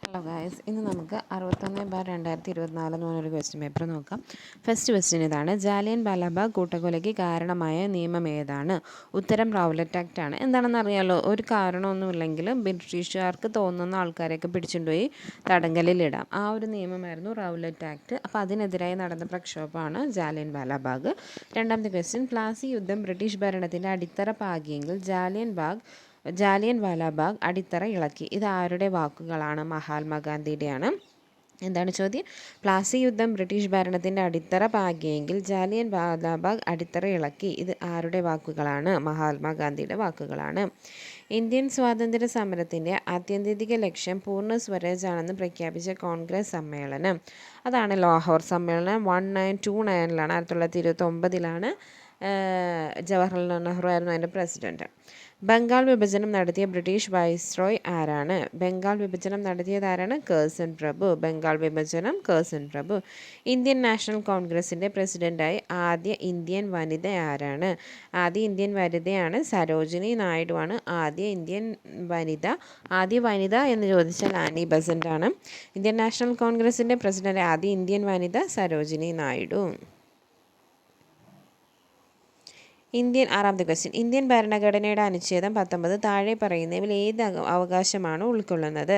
Hello guys, ഇന്ന് നമുക്ക് 61/2024 എന്ന് പറഞ്ഞൊരു ക്വസ്റ്റ്യൻ പേപ്പർ നോക്കാം. ഫസ്റ്റ് ക്വസ്റ്റ്യൻ ഇതാണ്: ജാലിയൻ വാലാബാഗ് കൂട്ടക്കൊലയ്ക്ക് കാരണമായ നിയമം ഏതാണ്? ഉത്തരം റൗലറ്റ് ആക്ട് ആണ്. എന്താണെന്ന് അറിയാലോ, ഒരു കാരണമൊന്നുമില്ലെങ്കിൽ ബ്രിട്ടീഷുകാർക്ക് തോന്നുന്ന ആൾക്കാരെയൊക്കെ പിടിച്ചുകൊണ്ടുപോയി തടങ്കലിലിടാം. ആ ഒരു നിയമമായിരുന്നു റൗലറ്റ് ആക്ട്. അപ്പോൾ അതിനെതിരായി നടന്ന പ്രക്ഷോഭമാണ് ജാലിയൻ വാലാബാഗ്. രണ്ടാമത്തെ ക്വസ്റ്റ്യൻ: പ്ലാസി യുദ്ധം ബ്രിട്ടീഷ് ഭരണത്തിൻ്റെ അടിത്തറ പാകിയെങ്കിൽ ജാലിയൻ വാലാബാഗ് അടിത്തറ ഇളക്കി. ഇത് ആരുടെ വാക്കുകളാണ്? മഹാത്മാഗാന്ധിയുടെയാണ്. എന്താണ് ചോദ്യം? പ്ലാസി യുദ്ധം ബ്രിട്ടീഷ് ഭരണത്തിൻ്റെ അടിത്തറ പാകിയെങ്കിൽ ജാലിയൻ വാലാബാഗ് അടിത്തറ ഇളക്കി. ഇത് ആരുടെ വാക്കുകളാണ്? മഹാത്മാഗാന്ധിയുടെ വാക്കുകളാണ്. ഇന്ത്യൻ സ്വാതന്ത്ര്യ സമരത്തിൻ്റെ ആത്യന്തിക ലക്ഷ്യം പൂർണ്ണ സ്വരാജ് ആണെന്ന് പ്രഖ്യാപിച്ച കോൺഗ്രസ് സമ്മേളനം, അതാണ് ലാഹോർ സമ്മേളനം. 1929 1929 ജവഹർലാൽ നെഹ്റു ആയിരുന്നു അതിൻ്റെ പ്രസിഡന്റ്. ബംഗാൾ വിഭജനം നടത്തിയ ബ്രിട്ടീഷ് വൈസ്രോയ് ആരാണ്? ബംഗാൾ വിഭജനം നടത്തിയത് ആരാണ്? കേഴ്സൺ പ്രഭു. ബംഗാൾ വിഭജനം കേഴ്സൺ പ്രഭു. ഇന്ത്യൻ നാഷണൽ കോൺഗ്രസിൻ്റെ പ്രസിഡന്റായി ആദ്യ ഇന്ത്യൻ വനിത ആരാണ്? ആദ്യ ഇന്ത്യൻ വനിതയാണ് സരോജിനി നായിഡു ആണ് ആദ്യ ഇന്ത്യൻ വനിത. ആദ്യ വനിത എന്ന് ചോദിച്ചാൽ ആനി ബസന്റ് ആണ്. ഇന്ത്യൻ നാഷണൽ കോൺഗ്രസിൻ്റെ പ്രസിഡന്റ് ആദ്യ ഇന്ത്യൻ വനിത സരോജിനി നായിഡു. ആറാമത്തെ ക്വസ്റ്റ്യൻ: ഇന്ത്യൻ ഭരണഘടനയുടെ അനുച്ഛേദം 19 താഴെ പറയുന്നവയിൽ ഏത് അവകാശമാണ് ഉൾക്കൊള്ളുന്നത്?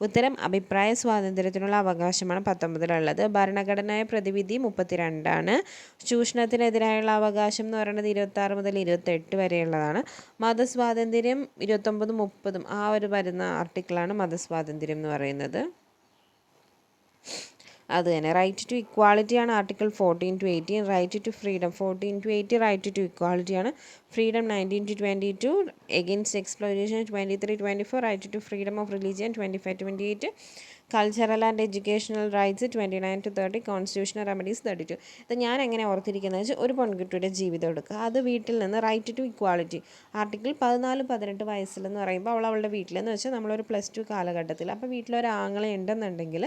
ഉത്തരം അഭിപ്രായ സ്വാതന്ത്ര്യത്തിനുള്ള അവകാശമാണ് 19 ഭരണഘടനാ പ്രതിവിധി 32 ആണ്. ചൂഷണത്തിനെതിരായുള്ള അവകാശം എന്ന് പറയുന്നത് 26 മുതൽ 28 വരെയുള്ളതാണ്. മതസ്വാതന്ത്ര്യം 29, 30 ആ ഒരു വരുന്ന ആർട്ടിക്കിളാണ് മതസ്വാതന്ത്ര്യം എന്ന് പറയുന്നത്. അത് തന്നെ. റൈറ്റ് ടു ഇക്വാളിറ്റി ആണ് article 14 to 18. Right to freedom 14 to 80 right to equality ആണ്. Freedom 19 to 22. Against exploitation 23, 24. Right to freedom of religion 25, 28. Cultural and educational rights 29 to 30. Constitutional remedies 32. ഇത് ഞാൻ എങ്ങനെ ഓർത്തിരിക്കുന്നത് വെച്ചാൽ, ഒരു പെൺകുട്ടിയുടെ ജീവിതം എടുക്കുക, അത് വീട്ടിൽ നിന്ന് റൈറ്റ് ടു ഇക്വാളിറ്റി ആർട്ടിക്കിൾ 14, 18 വയസ്സിലെന്ന് പറയുമ്പോൾ അവളുടെ വീട്ടിലെന്ന് വെച്ചാൽ നമ്മളൊരു +2 കാലഘട്ടത്തിൽ, അപ്പോൾ വീട്ടിലൊരാങ്ങളെ ഉണ്ടെന്നുണ്ടെങ്കിൽ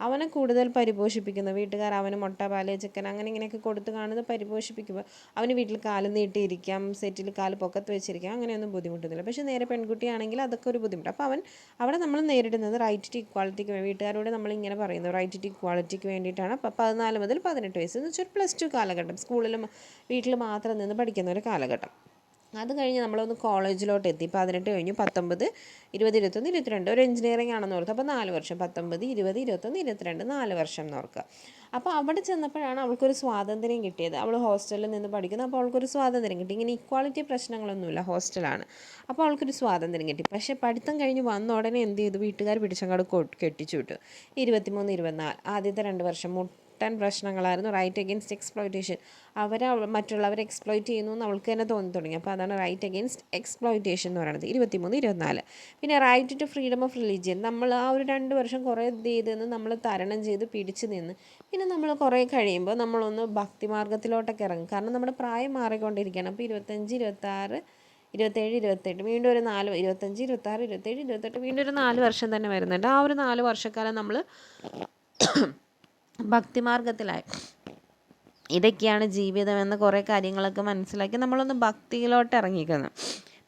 അവനെ കൂടുതൽ പരിപോഷിപ്പിക്കുന്ന വീട്ടുകാർ അവന് മുട്ട, പാല്, ചിക്കൻ അങ്ങനെ ഇങ്ങനെയൊക്കെ കൊടുത്ത് കാണുന്നത് പരിപോഷിപ്പിക്കുമ്പോൾ അവന് വീട്ടിൽ കാല് നീട്ടിയിരിക്കാം, സെറ്റിൽ കാല് പൊക്കത്ത് വെച്ചിരിക്കാം, അങ്ങനെയൊന്നും ബുദ്ധിമുട്ടുന്നില്ല. പക്ഷേ നേരെ പെൺകുട്ടിയാണെങ്കിൽ അതൊക്കെ ഒരു ബുദ്ധിമുട്ട്. അപ്പോൾ അവിടെ നമ്മൾ നേരിടുന്നത് റൈറ്റ് ടു ഇക്വാളിറ്റിക്ക് വീട്ടുകാരോട് നമ്മളിങ്ങനെ പറയുന്നു റൈറ്റ് ടു ഇക്വാളിറ്റിക്ക് വേണ്ടിയിട്ടാണ്. 14 മുതൽ 18 വയസ്സ് എന്ന് വെച്ചാൽ +2 കാലഘട്ടം, സ്കൂളിലും വീട്ടിൽ മാത്രം നിന്ന് പഠിക്കുന്ന ഒരു കാലഘട്ടം. അത് കഴിഞ്ഞ് നമ്മളൊന്ന് കോളേജിലോട്ട് എത്തി. 18 കഴിഞ്ഞു. 19, 20, 21, 22 ഒരു എഞ്ചിനീയറിംഗ് ആണെന്ന് ഓർക്കുക. അപ്പോൾ 4 വർഷം. 19, 20, 21, 22 4 വർഷം എന്ന് ഓർക്കുക. അപ്പോൾ അവിടെ ചെന്നപ്പോഴാണ് അവൾക്കൊരു സ്വാതന്ത്ര്യം കിട്ടിയത്. അവൾ ഹോസ്റ്റലിൽ നിന്ന് പഠിക്കുന്നു. അപ്പോൾ അവൾക്കൊരു സ്വാതന്ത്ര്യം കിട്ടി. ഇങ്ങനെ ഇക്വാളിറ്റി പ്രശ്നങ്ങളൊന്നുമില്ല, ഹോസ്റ്റലാണ്. അപ്പോൾ അവൾക്കൊരു സ്വാതന്ത്ര്യം കിട്ടി. പക്ഷേ പഠിത്തം കഴിഞ്ഞ് വന്ന ഉടനെ എന്ത് ചെയ്തു? വീട്ടുകാർ പിടിച്ചങ്ങോട്ട് കെട്ടിച്ചു വിട്ടു. 23, 24 ആദ്യത്തെ 2 വർഷം പ്രശ്നങ്ങളായിരുന്നു. റൈറ്റ് അഗെയിൻസ്റ്റ് എക്സ്പ്ലോയിറ്റേഷൻ, മറ്റുള്ളവരെ എക്സ്പ്ലോയിറ്റ് ചെയ്യുന്നു എന്ന് അവൾക്ക് തന്നെ തോന്നി തുടങ്ങി. അപ്പോൾ അതാണ് റൈറ്റ് അഗെയിൻസ്റ്റ് എക്സ്പ്ലോയിറ്റേഷൻ എന്ന് പറയുന്നത്. 23, 24. പിന്നെ right to freedom of religion, നമ്മൾ ആ ഒരു 2 വർഷം കുറേ ചെയ്തെന്ന് നമ്മൾ തരണം ചെയ്ത് പിടിച്ച് നിന്ന് പിന്നെ നമ്മൾ കുറേ കഴിയുമ്പോൾ നമ്മളൊന്ന് ഭക്തിമാർഗ്ഗത്തിലോട്ടൊക്കെ ഇറങ്ങും. കാരണം നമ്മുടെ പ്രായം മാറിക്കൊണ്ടിരിക്കുകയാണ്. അപ്പോൾ 25, 26, 27, 28 വീണ്ടും ഒരു 4, 25, 26, 27, 28 വീണ്ടും ഒരു 4 വർഷം തന്നെ വരുന്നുണ്ട്. ആ ഒരു 4 വർഷക്കാലം നമ്മൾ ഭക്തിമാർഗത്തിലായി. ഇതൊക്കെയാണ് ജീവിതം എന്ന കുറേ കാര്യങ്ങളൊക്കെ മനസ്സിലാക്കി നമ്മളൊന്ന് ഭക്തിയിലോട്ട് ഇറങ്ങിക്കുന്നത്.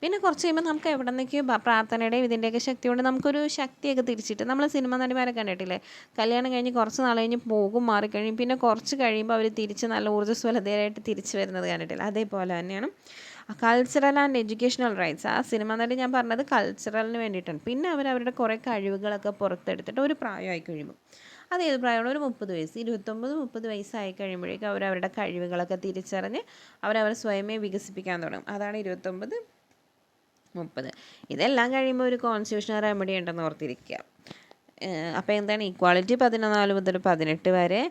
പിന്നെ കുറച്ച് കഴിയുമ്പോൾ നമുക്ക് എവിടെ നിന്നൊക്കെയോ പ്രാർത്ഥനയുടെയും ഇതിൻ്റെയൊക്കെ ശക്തി കൊണ്ട് നമുക്കൊരു ശക്തിയൊക്കെ തിരിച്ചിട്ട്, നമ്മൾ സിനിമ നടിമാരെ കണ്ടിട്ടില്ലേ, കല്യാണം കഴിഞ്ഞ് കുറച്ച് നാൾ കഴിഞ്ഞ് മാറിക്കഴിയും, പിന്നെ കുറച്ച് കഴിയുമ്പോൾ അവർ തിരിച്ച് നല്ല ഊർജ്ജസ്വലതയായിട്ട് തിരിച്ച് വരുന്നത് കണ്ടിട്ടില്ല. അതേപോലെ തന്നെയാണ് കൾച്ചറൽ ആൻഡ് എഡ്യൂക്കേഷണൽ റൈറ്റ്സ്. ആ സിനിമ നടി ഞാൻ പറഞ്ഞത് കൾച്ചറലിന് വേണ്ടിയിട്ടാണ്. പിന്നെ അവരുടെ കുറേ കഴിവുകളൊക്കെ പുറത്തെടുത്തിട്ട് ഒരു പ്രായമായി കഴിയുമ്പോൾ, അതേത് പ്രായമാണ്? ഒരു 30 വയസ്സ്, 29, 30 വയസ്സായി കഴിയുമ്പോഴേക്കും അവരവരുടെ കഴിവുകളൊക്കെ തിരിച്ചറിഞ്ഞ് അവരവർ സ്വയമേ വികസിപ്പിക്കാൻ തുടങ്ങും. അതാണ് 29, 30. ഇതെല്ലാം കഴിയുമ്പോൾ ഒരു കോൺസ്റ്റിറ്റ്യൂഷണൽ റെമഡി ഉണ്ടെന്ന് ഓർത്തിരിക്കുക. അപ്പോൾ എന്താണ്? ഇക്വാളിറ്റി 14 മുതൽ 18 വരെ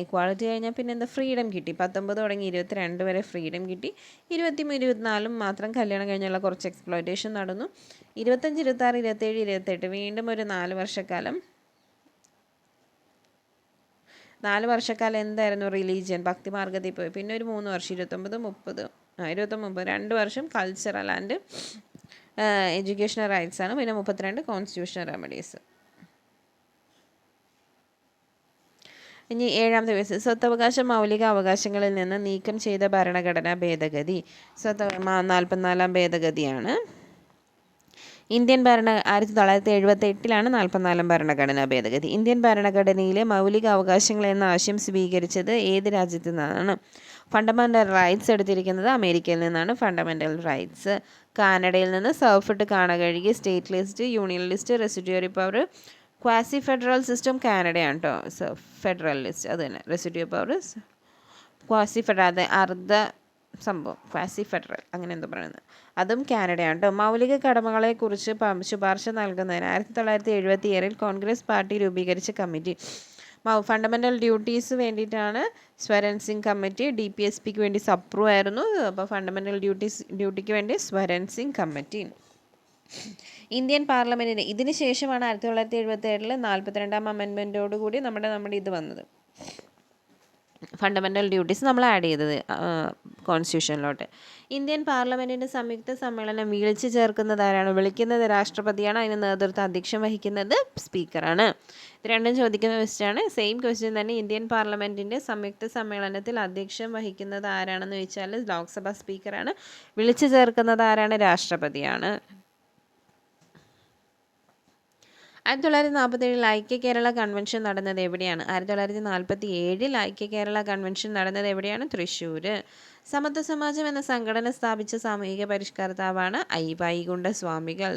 ഇക്വാളിറ്റി കഴിഞ്ഞാൽ പിന്നെ എന്താ? ഫ്രീഡം കിട്ടി. 19 തുടങ്ങി 22 വരെ ഫ്രീഡം കിട്ടി. 23, 24 മാത്രം കല്യാണം കഴിഞ്ഞുള്ള കുറച്ച് എക്സ്പ്ലോയിറ്റേഷൻ നടന്നു. 25, 26, 27, 28 വീണ്ടും ഒരു 4 വർഷക്കാലം. 4 വർഷക്കാലം എന്തായിരുന്നു? റിലീജിയൻ, ഭക്തിമാർഗ്ഗത്തിൽ പോയി. പിന്നെ ഒരു 3 വർഷം 29, 30 2 വർഷം കൾച്ചറൽ ആൻഡ് എഡ്യൂക്കേഷണൽ റൈറ്റ്സ് ആണ്. പിന്നെ 32 കോൺസ്റ്റിറ്റ്യൂഷണൽ റെമഡീസ്. ഇനി 7ാമത്തെ വയസ്സ്, സ്വത്തവകാശ മൗലിക അവകാശങ്ങളിൽ നിന്ന് നീക്കം ചെയ്ത ഭരണഘടനാ ഭേദഗതി. 44ാം ഭേദഗതിയാണ്. ഇന്ത്യൻ 1978 44-ാം ഭരണഘടനാ ഭേദഗതി. ഇന്ത്യൻ ഭരണഘടനയിലെ മൗലിക അവകാശങ്ങൾ എന്ന ആശയം സ്വീകരിച്ചത് ഏത് രാജ്യത്തു നിന്നാണ്? ഫണ്ടമെൻ്റൽ റൈറ്റ്സ് എടുത്തിരിക്കുന്നത് അമേരിക്കയിൽ നിന്നാണ്. ഫണ്ടമെൻ്റൽ റൈറ്റ്സ് കാനഡയിൽ നിന്ന്. സർഫിട്ട് കാണകഴുകി, state list, union list, residuary power, quasi federal system കാനഡയാണ് കേട്ടോ. ഫെഡറൽ ലിസ്റ്റ് അത് തന്നെ. റെസിഡ്യൂറി പവർ ക്വാസി ഫെഡറൽ, അർദ്ധ സംഭവം ക്വാസി ഫെഡറൽ അങ്ങനെ എന്തോ പറയുന്നത്, അതും കാനഡയാണ് കേട്ടോ. മൗലിക കടമകളെക്കുറിച്ച് ശുപാർശ നൽകുന്നതിന് 1977 കോൺഗ്രസ് പാർട്ടി രൂപീകരിച്ച കമ്മിറ്റി. ഫണ്ടമെൻ്റൽ ഡ്യൂട്ടീസ് വേണ്ടിയിട്ടാണ് സ്വരൻ സിംഗ് കമ്മിറ്റി. DPSPക്ക് വേണ്ടി സപ്രു ആയിരുന്നു. അപ്പോൾ ഫണ്ടമെൻ്റൽ ഡ്യൂട്ടിക്ക് വേണ്ടി സ്വരൻ സിംഗ് കമ്മിറ്റി. ഇന്ത്യൻ പാർലമെൻറ്റിന് ഇതിന് ശേഷമാണ് 1977 42-ാം അമെൻമെൻറ്റോടുകൂടി നമ്മുടെ ഇത് വന്നത്. ഫണ്ടമെൻ്റൽ ഡ്യൂട്ടീസ് നമ്മൾ ആഡ് ചെയ്തത് കോൺസ്റ്റിറ്റ്യൂഷനിലോട്ട്. ഇന്ത്യൻ പാർലമെൻറ്റിൻ്റെ സംയുക്ത സമ്മേളനം വിളിച്ചു ചേർക്കുന്നത് ആരാണ്? വിളിക്കുന്നത് രാഷ്ട്രപതിയാണ്. അതിന് നേതൃത്വം അധ്യക്ഷം വഹിക്കുന്നത് സ്പീക്കറാണ്. ഇത് രണ്ടും ചോദിക്കുന്ന ക്വസ്റ്റ്യനാണ്. സെയിം ക്വസ്റ്റ്യൻ തന്നെ. ഇന്ത്യൻ പാർലമെൻറ്റിൻ്റെ സംയുക്ത സമ്മേളനത്തിൽ അധ്യക്ഷം വഹിക്കുന്നത് ആരാണെന്ന് ചോദിച്ചാൽ ലോക്സഭ സ്പീക്കറാണ്. വിളിച്ചു ചേർക്കുന്നത് ആരാണ്? രാഷ്ട്രപതിയാണ്. 1947 ഐക്യ കേരള കൺവെൻഷൻ നടന്നത് എവിടെയാണ്? 1947 ഐക്യ കേരള കൺവെൻഷൻ നടന്നത് എവിടെയാണ്? തൃശ്ശൂർ. സമത്വ സമാജം എന്ന സംഘടന സ്ഥാപിച്ച സാമൂഹിക പരിഷ്കർത്താവാണ് വൈകുണ്ഠ സ്വാമികൾ.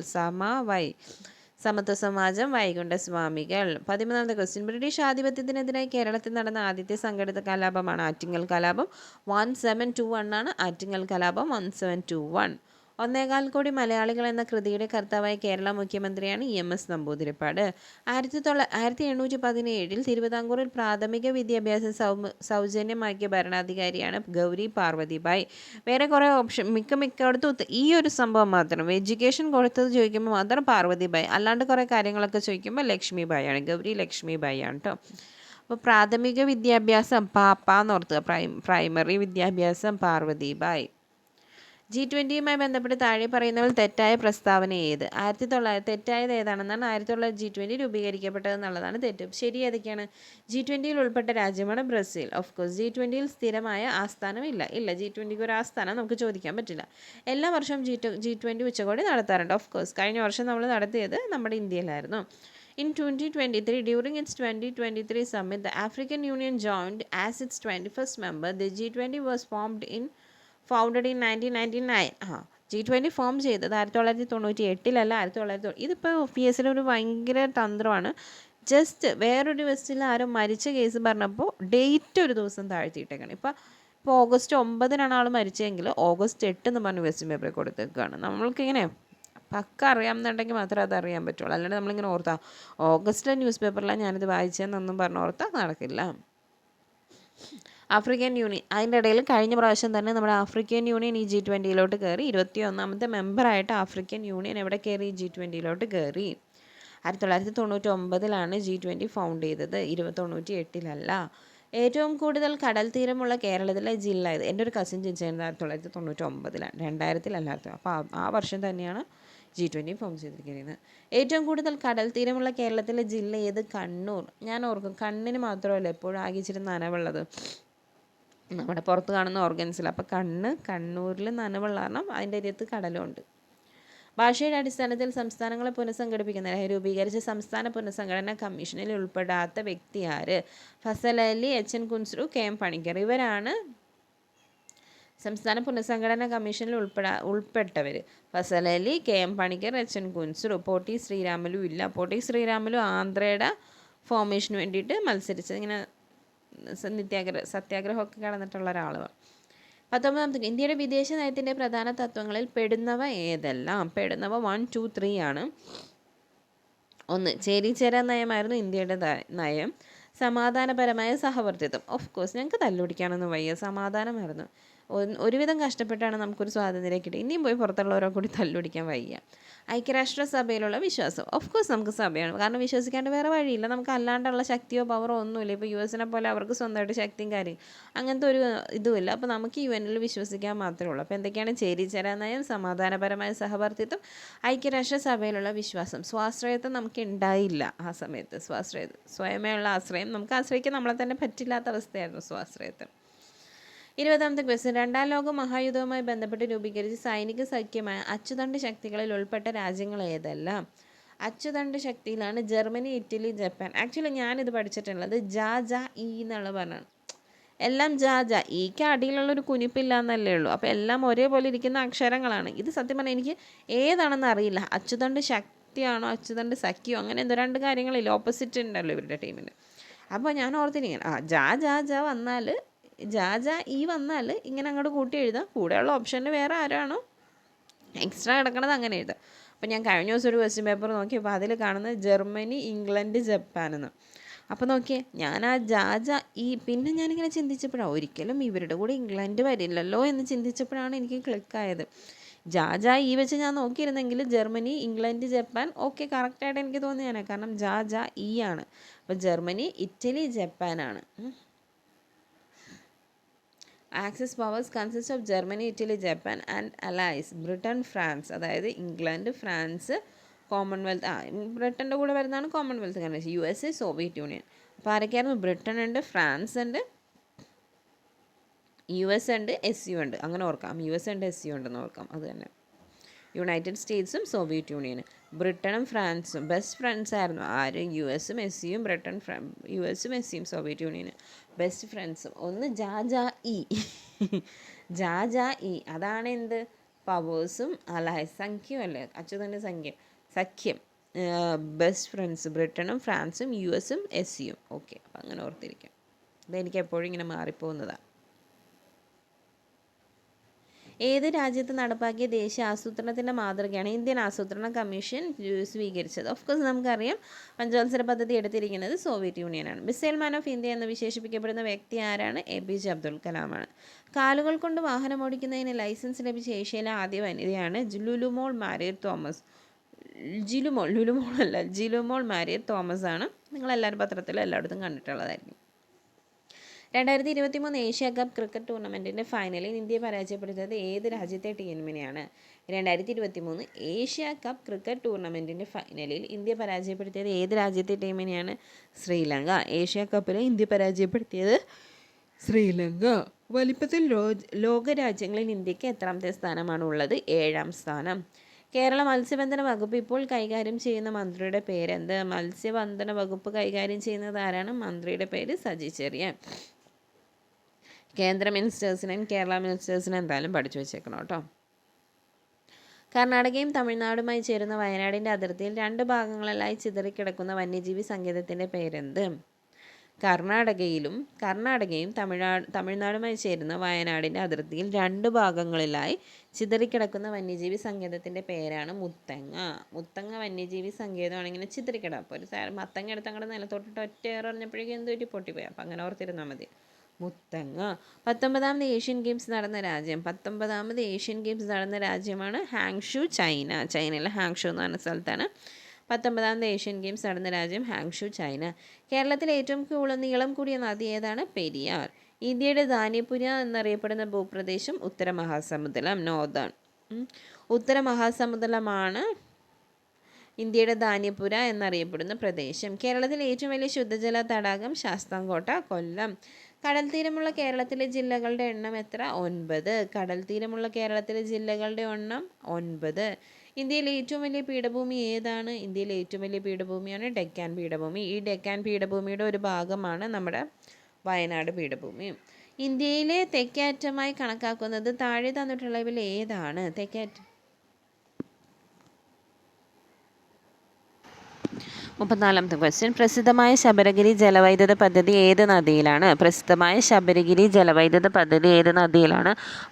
സമത്വ സമാജം വൈകുണ്ഠ സ്വാമികൾ. 13ാമത്തെ ക്വസ്റ്റ്യൻ. ബ്രിട്ടീഷ് ആധിപത്യത്തിനെതിരായി കേരളത്തിൽ നടന്ന ആദ്യത്തെ സംഘടിത കലാപമാണ് ആറ്റിങ്ങൽ കലാപം. 1721 ആണ് ആറ്റിങ്ങൽ കലാപം. 1721. 1.25 കോടി മലയാളികൾ എന്ന കൃതിയുടെ കർത്താവായ കേരള മുഖ്യമന്ത്രിയാണ് EMS നമ്പൂതിരിപ്പാട്. 1817 തിരുവിതാംകൂറിൽ പ്രാഥമിക വിദ്യാഭ്യാസം സൗജന്യമാക്കിയ ഭരണാധികാരിയാണ് ഗൗരി പാർവതിബായി. വേറെ കുറേ ഓപ്ഷൻ മിക്കയിടത്തും ഈ ഒരു സംഭവം മാത്രം എഡ്യൂക്കേഷൻ കൊടുത്തത് ചോദിക്കുമ്പോൾ മാത്രം പാർവതിബായി, അല്ലാണ്ട് കുറേ കാര്യങ്ങളൊക്കെ ചോദിക്കുമ്പോൾ ലക്ഷ്മിബായിയാണ്. ഗൗരി ലക്ഷ്മിബായി ആണ് കേട്ടോ. അപ്പോൾ പ്രാഥമിക വിദ്യാഭ്യാസം പാപ്പാന്നോർത്തുക. പ്രൈമറി വിദ്യാഭ്യാസം പാർവതിബായി. G20യുമായി ബന്ധപ്പെട്ട് താഴെ പറയുന്നവർ തെറ്റായ പ്രസ്താവന ഏത്? തെറ്റായത് ഏതാണെന്നാണ്? 1900 G20 രൂപീകരിക്കപ്പെട്ടതെന്നുള്ളതാണ് തെറ്റ്. ശരി ഏതൊക്കെയാണ്? G20യിൽ ഉൾപ്പെട്ട രാജ്യമാണ് ബ്രസീൽ. Of course. G20യിൽ സ്ഥിരമായ ആസ്ഥാനം ഇല്ല. G20ക്ക് ഒരു ആസ്ഥാനം നമുക്ക് ചോദിക്കാൻ പറ്റില്ല. എല്ലാ വർഷവും G20 ഉച്ചകോടി നടത്താറുണ്ട്. Of course. കഴിഞ്ഞ വർഷം നമ്മൾ നടത്തിയത് നമ്മുടെ ഇന്ത്യയിലായിരുന്നു. In 2023, during its 2023 summit, the African Union joined as its 21st member. The G20 was founded in 1999. G20 form ചെയ്തത് 1998 1900. ഇതിപ്പോൾ PSL ഒരു ഭയങ്കര തന്ത്രമാണ്. ജസ്റ്റ് വേറൊരു വെസ്റ്റിൽ ആരും മരിച്ച കേസ് പറഞ്ഞപ്പോൾ ഡേറ്റ് ഒരു ദിവസം താഴ്ത്തിയിട്ടേക്കാണ്. ഇപ്പോൾ ഓഗസ്റ്റ് 9 ആൾ മരിച്ചെങ്കിൽ ഓഗസ്റ്റ് 8 എന്ന് പറഞ്ഞ് ക്വസ്റ്റ്യൻ പേപ്പർ കൊടുത്തേക്കാണ്. നമ്മൾക്കിങ്ങനെ പക്ക അറിയാമെന്നുണ്ടെങ്കിൽ മാത്രമേ അത് അറിയാൻ പറ്റുള്ളൂ. അല്ലാണ്ട് നമ്മളിങ്ങനെ ഓർത്താൽ ഓഗസ്റ്റ് ന്യൂസ് പേപ്പറിലാണ് ഞാനിത് വായിച്ചതെന്നൊന്നും പറഞ്ഞ് ഓർത്താൽ നടക്കില്ല. ആഫ്രിക്കൻ യൂണിയൻ അതിൻ്റെ ഇടയിൽ കഴിഞ്ഞ പ്രാവശ്യം തന്നെ നമ്മുടെ ആഫ്രിക്കൻ യൂണിയൻ ഈ G20യിലോട്ട് കയറി. 21ാമത്തെ മെമ്പറായിട്ട് ആഫ്രിക്കൻ യൂണിയൻ എവിടെ കയറി? G20യിലോട്ട് കയറി. 1999 G20 ഫൗണ്ട് ചെയ്തത്. 1998 ഏറ്റവും കൂടുതൽ കടൽ തീരമുള്ള കേരളത്തിലെ ജില്ല ഇത്. എൻ്റെ ഒരു കസിൻ ജനിച്ചത് 1999 2000 അപ്പോൾ ആ വർഷം തന്നെയാണ് G20 ഫോം ചെയ്തിരിക്കുന്നത്. ഏറ്റവും കൂടുതൽ കടൽ തീരമുള്ള കേരളത്തിലെ ജില്ല ഏത്? കണ്ണൂർ. ഞാൻ ഓർക്കും കണ്ണിന് മാത്രമല്ല എപ്പോഴും ആകെ ഇച്ചിരി നനവുള്ളത് നമ്മുടെ പുറത്ത് കാണുന്ന ഓർഗൻസിൽ. അപ്പോൾ കണ്ണൂരിൽ നനവുള്ള കാരണം അതിൻ്റെ അരിയത്ത് കടലുണ്ട്. ഭാഷയുടെ അടിസ്ഥാനത്തിൽ സംസ്ഥാനങ്ങളെ പുനഃസംഘടിപ്പിക്കുന്നതിനായി രൂപീകരിച്ച സംസ്ഥാന പുനഃസംഘടനാ കമ്മീഷനിൽ ഉൾപ്പെടാത്ത വ്യക്തി ആര്? Fasal Ali, HN Kunzru, KM Panicker. ഇവരാണ് സംസ്ഥാന പുനഃസംഘടനാ കമ്മീഷനിൽ ഉൾപ്പെട്ടവർ. Fasal Ali, KM Panicker, HN Kunzru. പോട്ടി ശ്രീരാമലു ഇല്ല. പോട്ടി ശ്രീരാമലു ആന്ധ്രയുടെ ഫോർമേഷന് വേണ്ടിയിട്ട് മത്സരിച്ചത്. ഇങ്ങനെ സത്യാഗ്രഹമൊക്കെ കടന്നിട്ടുള്ള ഒരാളാണ്. 19ാമത്തെ ഇന്ത്യയുടെ വിദേശ നയത്തിൻ്റെ പ്രധാന തത്വങ്ങളിൽ പെടുന്നവ ഏതെല്ലാം? പെടുന്നവ 1, 2, 3 ആണ്. 1 ചേരിചേരാ നയമായിരുന്നു ഇന്ത്യയുടെ നയം. സമാധാനപരമായ സഹവർത്തിത്വം. ഓഫ് കോഴ്സ് ഞങ്ങൾക്ക് തല്ലുപിടിക്കാനൊന്നും വയ്യ, സമാധാനമായിരുന്നു. ഒരുവിധം കഷ്ടപ്പെട്ടാണ് നമുക്കൊരു സ്വാതന്ത്ര്യം കിട്ടി. ഇനിയും പോയി പുറത്തുള്ളവരെ കൂടി തല്ലുപിടിക്കാൻ വയ്യ. ഐക്യരാഷ്ട്രസഭയിലുള്ള വിശ്വാസം. ഓഫ് കോഴ്സ് നമുക്ക് സഭയാണ്, കാരണം വിശ്വസിക്കാണ്ട് വേറെ വഴിയില്ല. നമുക്ക് അല്ലാണ്ടുള്ള ശക്തിയോ പവറോ ഒന്നുമില്ല. ഇപ്പോൾ US പോലെ അവർക്ക് സ്വന്തമായിട്ട് ശക്തിയും കാര്യം അങ്ങനത്തെ ഒരു ഇതുമില്ല. അപ്പോൾ നമുക്ക് UN വിശ്വസിക്കാൻ മാത്രമേ ഉള്ളൂ. അപ്പോൾ എന്തൊക്കെയാണ്? ചേരിചേരാ നയം, സമാധാനപരമായ സഹവർത്തിത്വം, ഐക്യരാഷ്ട്രസഭയിലുള്ള വിശ്വാസം. സ്വാശ്രയത്വം നമുക്ക് ഉണ്ടായില്ല ആ സമയത്ത്. സ്വയമേയുള്ള ആശ്രയം നമുക്ക് ആശ്രയിക്കാൻ നമ്മളെ തന്നെ പറ്റില്ലാത്ത അവസ്ഥയായിരുന്നു സ്വാശ്രയത്വം. 20ാമത്തെ ക്വസ്റ്റ്യൻ, രണ്ടാം ലോക മഹായുദ്ധവുമായി ബന്ധപ്പെട്ട് രൂപീകരിച്ച സൈനിക സഖ്യമായ അച്ചുതണ്ട് ശക്തികളിൽ ഉൾപ്പെട്ട രാജ്യങ്ങൾ ഏതെല്ലാം? അച്ചുതണ്ട് ശക്തിയിലാണ് ജർമ്മനി, ഇറ്റലി, ജപ്പാൻ. ആക്ച്വലി ഞാനിത് പഠിച്ചിട്ടുള്ളത് ജ എന്നുള്ള പറഞ്ഞാണ്. എല്ലാം ഈക്ക് അടിയിലുള്ളൊരു കുനിപ്പില്ല എന്നല്ലേ ഉള്ളൂ. അപ്പോൾ എല്ലാം ഒരേപോലെ ഇരിക്കുന്ന അക്ഷരങ്ങളാണ്. ഇത് സത്യം പറഞ്ഞാൽ എനിക്ക് ഏതാണെന്ന് അറിയില്ല. അച്ചുതണ്ട് ശക്തിയാണോ അച്ചുതണ്ട് സഖ്യമോ അങ്ങനെ എന്തോ രണ്ട് കാര്യങ്ങളില്ല, ഓപ്പോസിറ്റ് ഉണ്ടല്ലോ ഇവരുടെ ടീമിന്. അപ്പോൾ ഞാൻ ഓർത്തിരിക്കണം ജ വന്നാൽ വന്നാൽ ഇങ്ങനെ അങ്ങോട്ട് കൂട്ടി എഴുതാം. കൂടെയുള്ള ഓപ്ഷന് വേറെ ആരാണോ എക്സ്ട്രാ കിടക്കണത് അങ്ങനെ എഴുതാം. അപ്പോൾ ഞാൻ കഴിഞ്ഞ ദിവസം ഒരു ക്വസ്റ്റ്യൻ പേപ്പർ നോക്കിയപ്പോൾ അതിൽ കാണുന്നത് ജർമ്മനി, ഇംഗ്ലണ്ട്, ജപ്പാൻ എന്ന്. അപ്പോൾ നോക്കിയേ, ഞാൻ പിന്നെ ഞാനിങ്ങനെ ചിന്തിച്ചപ്പോഴാണ് ഒരിക്കലും ഇവരുടെ കൂടെ ഇംഗ്ലണ്ട് വരില്ലല്ലോ എന്ന് ചിന്തിച്ചപ്പോഴാണ് എനിക്ക് ക്ലിക്കായത്. വെച്ച് ഞാൻ നോക്കിയിരുന്നെങ്കിൽ ജർമ്മനി, ഇംഗ്ലണ്ട്, ജപ്പാൻ ഓക്കെ കറക്റ്റായിട്ട് എനിക്ക് തോന്നിയാണ്. കാരണം ആണ്. അപ്പോൾ ജർമ്മനി, ഇറ്റലി, ജപ്പാനാണ്. Axis powers consist of Germany, Italy, Japan and allies Britain, France. അതായത് ഇംഗ്ലണ്ട്, ഫ്രാൻസ്, കോമൺവെൽത്ത്. ബ്രിട്ടൻ്റെ കൂടെ വരുന്നതാണ് Commonwealth convention. USA, Soviet Union. അപ്പോൾ ആരൊക്കെയായിരുന്നു? ബ്രിട്ടൻ ഉണ്ട്, ഫ്രാൻസ് ഉണ്ട്, US ഉണ്ട്, SU ഉണ്ട്. അങ്ങനെ ഓർക്കാം. US ഉണ്ട്, SU ഉണ്ടെന്ന് ഓർക്കാം. അത് തന്നെ. യുണൈറ്റഡ് സ്റ്റേറ്റ്സും സോവിയറ്റ് യൂണിയനും. ബ്രിട്ടനും ഫ്രാൻസും ബെസ്റ്റ് ഫ്രണ്ട്സ് ആയിരുന്നു. ആര്? USഉം SUയും. ബ്രിട്ടൻ, USഉം SUയും സോവിയറ്റ് യൂണിയനും ബെസ്റ്റ് ഫ്രണ്ട്സും. ഒന്ന് അതാണ് എന്ത്? പവേഴ്സും അലയൻസ് സംഖ്യയും അല്ലേ, അച്യുതൻ്റെ സഖ്യം. ബെസ്റ്റ് ഫ്രണ്ട്സ് ബ്രിട്ടനും ഫ്രാൻസും USഉം SUയും. ഓക്കെ, അപ്പം അങ്ങനെ ഓർത്തിരിക്കാം. ഇതെനിക്ക് എപ്പോഴും ഇങ്ങനെ മാറിപ്പോകുന്നതാണ്. ഏത് രാജ്യത്ത് നടപ്പാക്കിയ ദേശീയ ആസൂത്രണത്തിൻ്റെ മാതൃകയാണ് ഇന്ത്യൻ ആസൂത്രണ കമ്മീഷൻ സ്വീകരിച്ചത്? ഓഫ്കോഴ്സ് നമുക്കറിയാം, പഞ്ചവത്സര പദ്ധതി എടുത്തിരിക്കുന്നത് സോവിയറ്റ് യൂണിയനാണ്. മിസൈൽ മാൻ ഓഫ് ഇന്ത്യ എന്ന് വിശേഷിപ്പിക്കപ്പെടുന്ന വ്യക്തി ആരാണ്? APJ അബ്ദുൽ കലാമാണ്. കാലുകൾ കൊണ്ട് വാഹനം ഓടിക്കുന്നതിന് ലൈസൻസ് ലഭിച്ച ഏഷ്യയിലെ ആദ്യ വനിതയാണ് Lulu Mall Marriott Thomas. Jilumol Marriott Thomas ആണ്. നിങ്ങളെല്ലാവരും പത്രത്തിലും എല്ലായിടത്തും കണ്ടിട്ടുള്ളതായിരിക്കും. 2023 ഏഷ്യ കപ്പ് ക്രിക്കറ്റ് ടൂർണമെൻറ്റിൻ്റെ ഫൈനലിൽ ഇന്ത്യയെ പരാജയപ്പെടുത്തിയത് ഏത് രാജ്യത്തെ ടീമിനെയാണ്? 2023 ഏഷ്യ കപ്പ് ക്രിക്കറ്റ് ടൂർണമെൻറ്റിൻ്റെ ഫൈനലിൽ ഇന്ത്യ പരാജയപ്പെടുത്തിയത് ഏത് രാജ്യത്തെ ടീമിനെയാണ്? ശ്രീലങ്ക. ഏഷ്യ കപ്പിൽ ഇന്ത്യ പരാജയപ്പെടുത്തിയത് ശ്രീലങ്ക. വലിപ്പത്തിൽ ലോകരാജ്യങ്ങളിൽ ഇന്ത്യക്ക് എത്രാമത്തെ സ്ഥാനമാണ് ഉള്ളത്? 7ാം സ്ഥാനം. കേരള മത്സ്യബന്ധന വകുപ്പ് ഇപ്പോൾ കൈകാര്യം ചെയ്യുന്ന മന്ത്രിയുടെ പേരെന്ത്? മത്സ്യബന്ധന വകുപ്പ് കൈകാര്യം ചെയ്യുന്നത് ആരാണ്? മന്ത്രിയുടെ പേര് സജി ചെറിയാൻ. കേന്ദ്ര മിനിസ്റ്റേഴ്സിനെയും കേരള മിനിസ്റ്റേഴ്സിനെ എന്തായാലും പഠിച്ചു വെച്ചേക്കണം കേട്ടോ. കർണാടകയും തമിഴ്നാടുമായി ചേരുന്ന വയനാടിൻ്റെ അതിർത്തിയിൽ 2 ഭാഗങ്ങളിലായി ചിതറിക്കിടക്കുന്ന വന്യജീവി സങ്കേതത്തിൻ്റെ പേരെന്ത്? കർണാടകയും തമിഴ്നാടുമായി ചേരുന്ന വയനാടിൻ്റെ അതിർത്തിയിൽ 2 ഭാഗങ്ങളിലായി ചിതറിക്കിടക്കുന്ന വന്യജീവി സങ്കേതത്തിൻ്റെ പേരാണ് മുത്തങ്ങ വന്യജീവി സങ്കേതമാണ് ഇങ്ങനെ ചിതറിക്കിടക്കുക. അപ്പോൾ ഒരു മത്തങ്ങ എടുത്ത് അങ്ങോട്ട് നിലത്തോട്ടിട്ട് ഒറ്റയേറെ പറഞ്ഞപ്പോഴേക്കും എന്തൊരു പൊട്ടിപ്പോയി. അപ്പോൾ അങ്ങനെ ഓർത്തിരുന്നാൽ മതി. മുത്തങ്ങ. 19ാമത് ഏഷ്യൻ ഗെയിംസ് നടന്ന രാജ്യമാണ് ഹാങ്ഷു, ചൈന. ചൈനയിലെ ഹാങ്ഷു എന്ന് പറഞ്ഞ സ്ഥലത്താണ് 19ാമത് ഏഷ്യൻ ഗെയിംസ് നടന്ന രാജ്യം ഹാങ്ഷു, ചൈന. കേരളത്തിലെ ഏറ്റവും നീളം കൂടിയ നദി ഏതാണ്? പെരിയാർ. ഇന്ത്യയുടെ ധാന്യപുര എന്നറിയപ്പെടുന്ന ഭൂപ്രദേശം ഉത്തര മഹാസമുദ്രം, നോർത്തേൺ. ഉത്തര മഹാസമുദ്രമാണ് ഇന്ത്യയുടെ ധാന്യപുര എന്നറിയപ്പെടുന്ന പ്രദേശം. കേരളത്തിലെ ഏറ്റവും വലിയ ശുദ്ധജല തടാകം ശാസ്താംകോട്ട, കൊല്ലം. കടൽ തീരമുള്ള കേരളത്തിലെ ജില്ലകളുടെ എണ്ണം എത്ര? 9. കടൽ തീരമുള്ള കേരളത്തിലെ ജില്ലകളുടെ എണ്ണം 9. ഇന്ത്യയിലെ ഏറ്റവും വലിയ പീഠഭൂമി ഏതാണ്? ഇന്ത്യയിലെ ഏറ്റവും വലിയ പീഠഭൂമിയാണ് ഡെക്കാൻ പീഠഭൂമി. ഈ ഡെക്കാൻ പീഠഭൂമിയുടെ ഒരു ഭാഗമാണ് നമ്മുടെ വയനാട് പീഠഭൂമി. ഇന്ത്യയിലെ തെക്കേയറ്റമായി കണക്കാക്കുന്നത് താഴെ തന്നിട്ടുള്ളവയിൽ ഏതാണ്? തെക്കേയറ്റം 34ാമത്തെ ക്വസ്റ്റ്യൻ, പ്രസിദ്ധമായ ശബരിഗിരി ജലവൈദ്യുത പദ്ധതി ഏത് നദിയിലാണ്?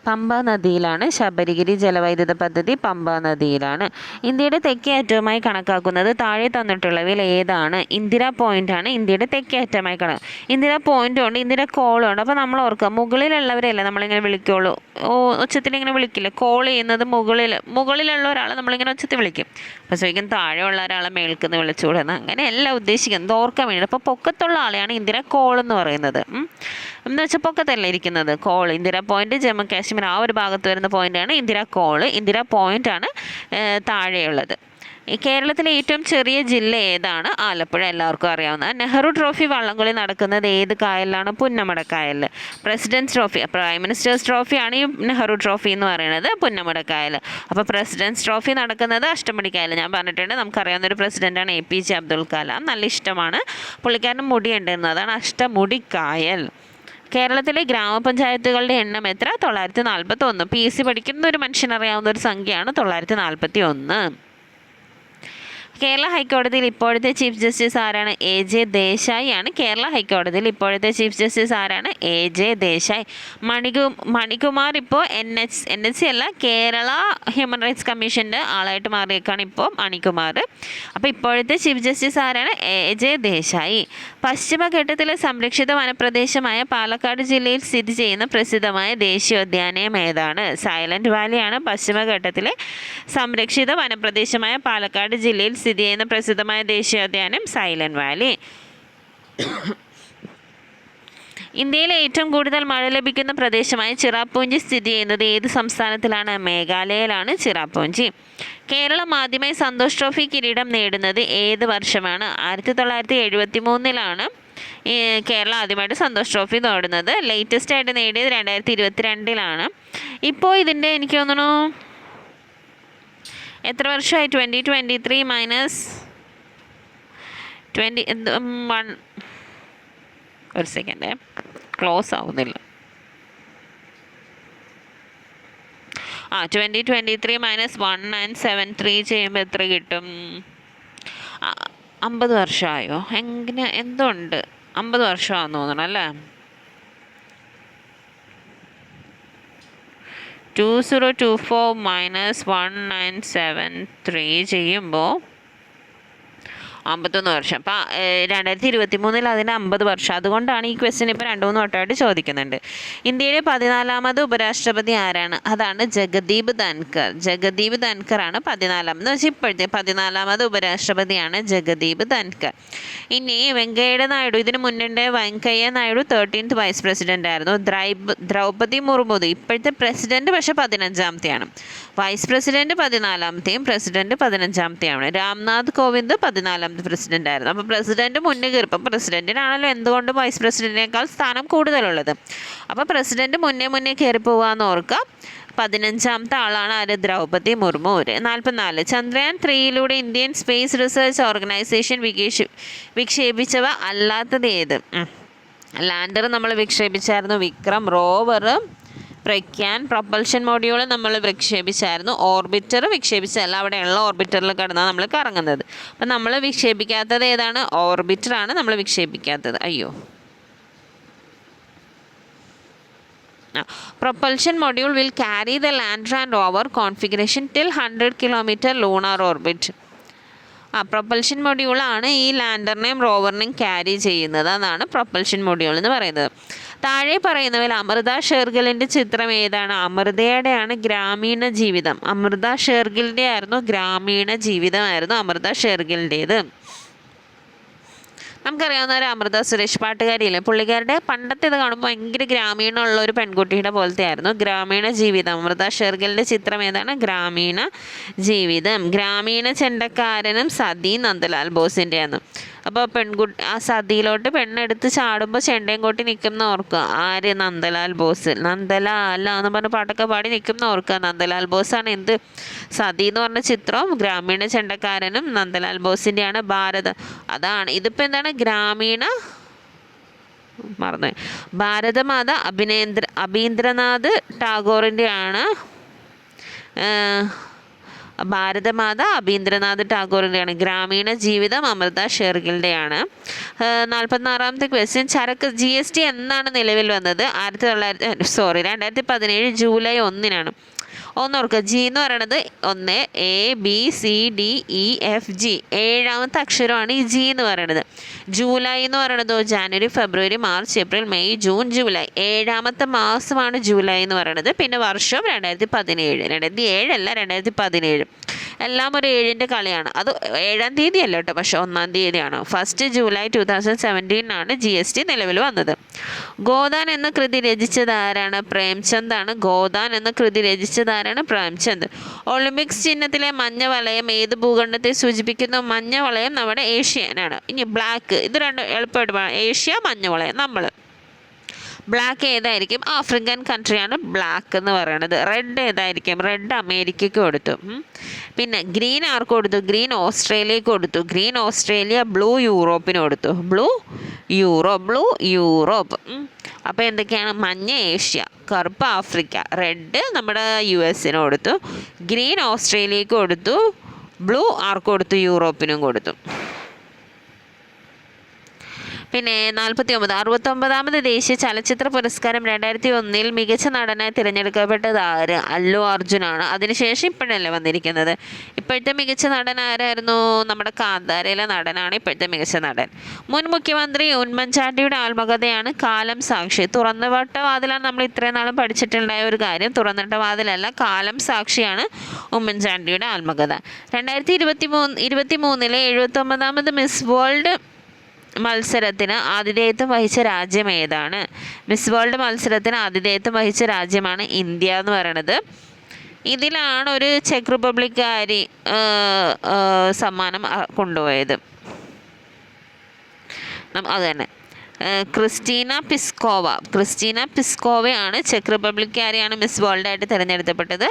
പമ്പ നദിയിലാണ്. ശബരിഗിരി ജലവൈദ്യുത പദ്ധതി പമ്പ നദിയിലാണ്. ഇന്ത്യയുടെ തെക്കേ അറ്റവുമായി കണക്കാക്കുന്നത് താഴെ തന്നിട്ടുള്ളവയിൽ ഏതാണ്? ഇന്ദിരാ പോയിന്റ് ആണ് ഇന്ത്യയുടെ തെക്കേ അറ്റമായി ഇന്ദിരാ പോയിന്റും ഉണ്ട്, ഇന്ദിരാ കോളും ഉണ്ട്. അപ്പോൾ നമ്മൾ ഓർക്കുക, മുകളിലുള്ളവരെയല്ല നമ്മളിങ്ങനെ വിളിക്കുള്ളൂ. ഒച്ചത്തിലിങ്ങനെ വിളിക്കില്ല. കോൾ ചെയ്യുന്നത് മുകളിലുള്ള ഒരാളെ നമ്മളിങ്ങനെ ഒച്ചത്തിൽ വിളിക്കും. അപ്പോൾ ചോദിക്കും താഴെയുള്ള ഒരാളെ മേൽക്കുന്ന് വിളിച്ചുകൂടുന്ന, അങ്ങനെയല്ല ഉദ്ദേശിക്കുന്നത്. ഓർക്കാൻ വേണ്ടി. അപ്പോൾ പൊക്കത്തുള്ള ആളെയാണ് ഇന്ദിര കോൾ എന്ന് പറയുന്നത്. എന്ന് വെച്ചാൽ പൊക്കത്തല്ല ഇരിക്കുന്നത്. കോൾ, ഇന്ദിര പോയിന്റ്, ജമ്മു കാശ്മീർ ആ ഒരു ഭാഗത്ത് വരുന്ന പോയിന്റാണ് ഇന്ദിര കോൾ. ഇന്ദിര പോയിന്റ് ആണ് താഴെയുള്ളത്. കേരളത്തിലെ ഏറ്റവും ചെറിയ ജില്ല ഏതാണ്? ആലപ്പുഴ, എല്ലാവർക്കും അറിയാവുന്ന. നെഹ്റു ട്രോഫി വള്ളംകളി നടക്കുന്നത് ഏത് കായലിലാണ്? പുന്നമട കായലിൽ. പ്രസിഡൻസ് ട്രോഫി, പ്രൈം മിനിസ്റ്റേഴ്സ് ട്രോഫിയാണ് ഈ നെഹ്റു ട്രോഫി എന്ന് പറയുന്നത്, പുന്നമട കായൽ. അപ്പോൾ പ്രസിഡൻസ് ട്രോഫി നടക്കുന്നത് അഷ്ടമുടി കായൽ. ഞാൻ പറഞ്ഞിട്ടുണ്ട്, നമുക്കറിയാവുന്ന ഒരു പ്രസിഡൻ്റാണ് APJ അബ്ദുൽ കലാം. നല്ല ഇഷ്ടമാണ്, പുള്ളിക്കാരന് മുടിയുണ്ടായിരുന്നു, അതാണ് അഷ്ടമുടി കായൽ. കേരളത്തിലെ ഗ്രാമപഞ്ചായത്തുകളുടെ എണ്ണം എത്ര? 941. PC പഠിക്കുന്ന ഒരു മനുഷ്യനറിയാവുന്ന ഒരു സംഖ്യയാണ് 941. കേരള ഹൈക്കോടതിയിൽ ഇപ്പോഴത്തെ ചീഫ് ജസ്റ്റിസ് ആരാണ്? AJ ദേശായി ആണ്. കേരള ഹൈക്കോടതിയിൽ ഇപ്പോഴത്തെ ചീഫ് ജസ്റ്റിസ് ആരാണ്? AJ ദേശായി. മണികുമാർ ഇപ്പോൾ NHC അല്ല, കേരള ഹ്യൂമൻ റൈറ്റ്സ് കമ്മീഷൻ്റെ ആളായിട്ട് മാറിയേക്കാണ് ഇപ്പോൾ മണികുമാർ. അപ്പോൾ ഇപ്പോഴത്തെ ചീഫ് ജസ്റ്റിസ് ആരാണ്? AJ ദേശായി. പശ്ചിമഘട്ടത്തിലെ സംരക്ഷിത വനപ്രദേശമായ പാലക്കാട് ജില്ലയിൽ സ്ഥിതി ചെയ്യുന്ന പ്രസിദ്ധമായ ദേശീയോദ്യാനം ഏതാണ്? സൈലന്റ് വാലിയാണ് പശ്ചിമഘട്ടത്തിലെ സംരക്ഷിത വനപ്രദേശമായ പാലക്കാട് ജില്ലയിൽ സ്ഥിതി ചെയ്യുന്ന പ്രസിദ്ധമായ ദേശീയോദ്യാനം സൈലന്റ് വാലി. ഇന്ത്യയിലെ ഏറ്റവും കൂടുതൽ മഴ ലഭിക്കുന്ന പ്രദേശമായ ചിറാപ്പൂഞ്ചി സ്ഥിതി ചെയ്യുന്നത് ഏത് സംസ്ഥാനത്തിലാണ്? മേഘാലയയിലാണ് ചിറാപ്പൂഞ്ചി. കേരളം ആദ്യമായി സന്തോഷ് ട്രോഫി കിരീടം നേടുന്നത് ഏത് വർഷമാണ്? 1973 കേരളം ആദ്യമായിട്ട് സന്തോഷ് ട്രോഫി നേടുന്നത്. ലേറ്റസ്റ്റ് ആയിട്ട് നേടിയത് 2022 ഇപ്പോൾ ഇതിൻ്റെ എനിക്ക് തോന്നുന്നു എത്ര വർഷമായി? 2023 മൈനസ് 21. ഒരു സെക്കൻഡ്, ക്ലോസ് ആവുന്നില്ല. 2023 മൈനസ് 1973 ചെയ്യുമ്പോൾ എത്ര കിട്ടും? 50 വർഷമായോ? എങ്ങനെ എന്തുണ്ട്? 50 വർഷമാണെന്ന് തോന്നണം അല്ലേ? 2024 മൈനസ് 1973 ചെയ്യുമ്പോൾ 51 വർഷം. അപ്പോൾ 2023 അതിന് 50 വർഷം. അതുകൊണ്ടാണ് ഈ ക്വസ്റ്റ്യൻ ഇപ്പോൾ 2-3 വട്ടമായിട്ട് ചോദിക്കുന്നുണ്ട്. ഇന്ത്യയിലെ 14ാമത് ഉപരാഷ്ട്രപതി ആരാണ്? അതാണ് ജഗദീപ് ധൻകർ. ജഗദീപ് ധൻകർ ആണ് 14ാമത്. എന്ന് വെച്ചാൽ ഇപ്പോഴത്തെ 14ാമത് ഉപരാഷ്ട്രപതിയാണ് ജഗദീപ് ധൻകർ. ഇനി വെങ്കയ്യ നായിഡു, ഇതിന് മുന്നേ Venkaiah Naidu 13th vice president ആയിരുന്നു. ദ്രൗപദി മുർമു ഇപ്പോഴത്തെ പ്രസിഡന്റ്, പക്ഷെ 15ാമത്തെയാണ്. വൈസ് പ്രസിഡന്റ് 14ാമത്തെയും പ്രസിഡന്റ് 15ാമത്തെയാണ്. രാംനാഥ് കോവിന്ദ് 14ാമത്തെ പ്രസിഡന്റ് ആയിരുന്നു. അപ്പോൾ പ്രസിഡന്റ് മുന്നേ കയറിപ്പം പ്രസിഡന്റിനാണല്ലോ എന്തുകൊണ്ടും വൈസ് പ്രസിഡന്റിനേക്കാൾ സ്ഥാനം കൂടുതലുള്ളത്. അപ്പോൾ പ്രസിഡന്റ് മുന്നേ കയറി പോകാമെന്ന് ഓർക്കുക. 15ാമത്തെ ആളാണ് ആര്? Draupadi Murmu. 44. Chandrayaan 3 Indian space research organisation വിക്ഷേപിച്ചവ അല്ലാത്തത് ഏത്? ലാൻഡർ നമ്മൾ വിക്ഷേപിച്ചായിരുന്നു, Vikram. Rover, Pragyan. Propulsion module നമ്മൾ വിക്ഷേപിച്ചായിരുന്നു. ഓർബിറ്റർ വിക്ഷേപിച്ചല്ല, അവിടെയുള്ള ഓർബിറ്ററിൽ കിടന്നാണ് നമ്മൾ കറങ്ങുന്നത്. അപ്പം നമ്മൾ വിക്ഷേപിക്കാത്തത് ഏതാണ്? ഓർബിറ്ററാണ് നമ്മൾ വിക്ഷേപിക്കാത്തത്. അയ്യോ, propulsion module will carry the lander and rover configuration till 100 km lunar orbit. Propulsion മൊഡ്യൂളാണ് ഈ ലാൻഡറിനെയും റോവറിനെയും ക്യാരി ചെയ്യുന്നത്. അതാണ് പ്രൊപ്പൽഷൻ മൊഡ്യൂൾ എന്ന് പറയുന്നത്. താഴെ പറയുന്നവയിൽ അമൃത ഷെർഗിലിൻ്റെ ചിത്രം ഏതാണ്? അമൃതയുടെയാണ് ഗ്രാമീണ ജീവിതം. അമൃത ഷെർഗിലിൻ്റെ ആയിരുന്നു ഗ്രാമീണ ജീവിതമായിരുന്നു അമൃത ഷെർഗിലിൻ്റേത്. നമുക്കറിയാവുന്ന ഒരു അമൃത സുരേഷ് പാട്ടുകാരിയില്ലേ, പുള്ളിക്കാരുടെ പണ്ടത്തെ ഇത് കാണുമ്പോൾ ഭയങ്കര ഗ്രാമീണമുള്ള ഒരു പെൺകുട്ടിയുടെ പോലത്തെ ആയിരുന്നു. ഗ്രാമീണ ജീവിതം. അമൃത ഷെർഗിലിൻ്റെ ചിത്രം ഏതാണ്? ഗ്രാമീണ ജീവിതം. ഗ്രാമീണ ചെണ്ടക്കാരനും സതി നന്ദലാൽ ബോസിൻ്റെയാണ്. അപ്പോൾ ആ സതിയിലോട്ട് പെണ്ണെടുത്ത് ചാടുമ്പോൾ ചെണ്ടയും കൊട്ടി നിൽക്കുന്ന ഓർക്കുക. ആര്? നന്ദലാൽ ബോസ്. നന്ദലാല എന്ന് പറഞ്ഞ പാട്ടൊക്കെ പാടി നിൽക്കുന്ന ഓർക്കുക. നന്ദലാൽ ബോസാണ് എന്ത്? സതി എന്ന് പറഞ്ഞ ചിത്രം ഗ്രാമീണ ചെണ്ടക്കാരനും നന്ദലാൽ ബോസിൻ്റെയാണ്. ഭാരത, അതാണ് ഇതിപ്പോൾ എന്താണ്? ഗ്രാമീണ മറന്നു. ഭാരതമാത അബീന്ദ്രനാഥ് ടാഗോറിൻ്റെയാണ്. ഭാരതമാത അബീന്ദ്രനാഥ് ടാഗോറിൻ്റെയാണ്. ഗ്രാമീണ ജീവിതം അമൃത ഷെർഗിലിൻ്റെയാണ്. 46ാമത്തെ ക്വസ്റ്റ്യൻ. ചരക്ക് GST എന്നാണ് നിലവിൽ വന്നത്? 2017 ജൂലൈ 1 ഒന്നോർക്കുക. G എന്ന് പറയുന്നത് 1 ABCDEFG 7ാമത്തെ അക്ഷരമാണ് ഈ G എന്ന് പറയുന്നത്. ജൂലൈ എന്ന് പറയുന്നത് ജനുവരി, ഫെബ്രുവരി, മാർച്ച്, ഏപ്രിൽ, മെയ്, ജൂൺ, ജൂലൈ. 7ാമത്തെ മാസമാണ് ജൂലൈ എന്ന് പറയുന്നത്. പിന്നെ വർഷം 2017. 2007 അല്ല, 2017. എല്ലാം ഒരു 7ൻ്റെ കളിയാണ്. അത് 7-ാം തീയതി അല്ല കേട്ടോ, പക്ഷേ 1-ാം തീയതിയാണ്. 1 ജൂലൈ 2017 GST നിലവിൽ വന്നത്. ഗോദാൻ എന്ന കൃതി രചിച്ചത് ആരാണ്? പ്രേംചന്ദാണ്. ഗോദാൻ എന്ന കൃതി രചിച്ചത് ആരാണ്? പ്രേംചന്ദ്. ഒളിമ്പിക്സ് ചിഹ്നത്തിലെ മഞ്ഞ വലയം ഏത് ഭൂഖണ്ഡത്തെ സൂചിപ്പിക്കുന്നു? മഞ്ഞ വലയം നമ്മുടെ ഏഷ്യനാണ്. ഇനി ബ്ലാക്ക്, ഇത് രണ്ടും എളുപ്പമായിട്ട് പറയാം. ഏഷ്യ, മഞ്ഞ വലയം നമ്മൾ. ബ്ലാക്ക് ഏതായിരിക്കും? ആഫ്രിക്കൻ കൺട്രിയാണ് ബ്ലാക്ക് എന്ന് പറയുന്നത്. റെഡ് ഏതായിരിക്കും? റെഡ് അമേരിക്കയ്ക്ക് കൊടുത്തു. പിന്നെ ഗ്രീൻ ആർക്ക് കൊടുത്തു? ഗ്രീൻ ഓസ്ട്രേലിയക്ക് കൊടുത്തു. Green Australia. ബ്ലൂ യൂറോപ്പിന് കൊടുത്തു. Blue Europe. അപ്പോൾ എന്തൊക്കെയാണ്? മഞ്ഞ ഏഷ്യ, കറുപ്പ് ആഫ്രിക്ക, റെഡ് നമ്മുടെ US കൊടുത്തു, ഗ്രീൻ ഓസ്ട്രേലിയക്ക് കൊടുത്തു, ബ്ലൂ ആർക്ക് കൊടുത്തു? യൂറോപ്പിനും കൊടുത്തു. പിന്നെ 69ാമത് ദേശീയ ചലച്ചിത്ര പുരസ്കാരം 2001 മികച്ച നടനായി തിരഞ്ഞെടുക്കപ്പെട്ടത് ആര്? അല്ലു അർജുനാണ്. അതിനുശേഷം ഇപ്പോഴല്ലേ വന്നിരിക്കുന്നത്. ഇപ്പോഴത്തെ മികച്ച നടൻ ആരായിരുന്നു? നമ്മുടെ കാന്താരയിലെ നടനാണ് ഇപ്പോഴത്തെ മികച്ച നടൻ. മുൻ മുഖ്യമന്ത്രി ഉമ്മൻചാണ്ടിയുടെ ആത്മകഥയാണ് കാലം സാക്ഷി. തുറന്നുവിട്ട വാതിലാണ് നമ്മൾ ഇത്രയും നാളും പഠിച്ചിട്ടുണ്ടായ ഒരു കാര്യം. തുറന്നിട്ട വാതിലല്ല, കാലം സാക്ഷിയാണ് ഉമ്മൻചാണ്ടിയുടെ ആത്മകഥ. 2023 79ാമത് മിസ് വേൾഡ് മത്സരത്തിന് ആതിഥേയത്വം വഹിച്ച രാജ്യം ഏതാണ്? മിസ് വേൾഡ് മത്സരത്തിന് ആതിഥേയത്വം വഹിച്ച രാജ്യമാണ് ഇന്ത്യ എന്ന് പറയുന്നത്. ഇതിലാണ് ഒരു ചെക്ക് റിപ്പബ്ലിക്കാരി സമ്മാനം കൊണ്ടുപോയത്. അത് തന്നെ ക്രിസ്റ്റീന പിസ്കോവയാണ് ചെക്ക് റിപ്പബ്ലിക്കാരിയാണ് മിസ് വേൾഡായിട്ട് തിരഞ്ഞെടുക്കപ്പെട്ടത്.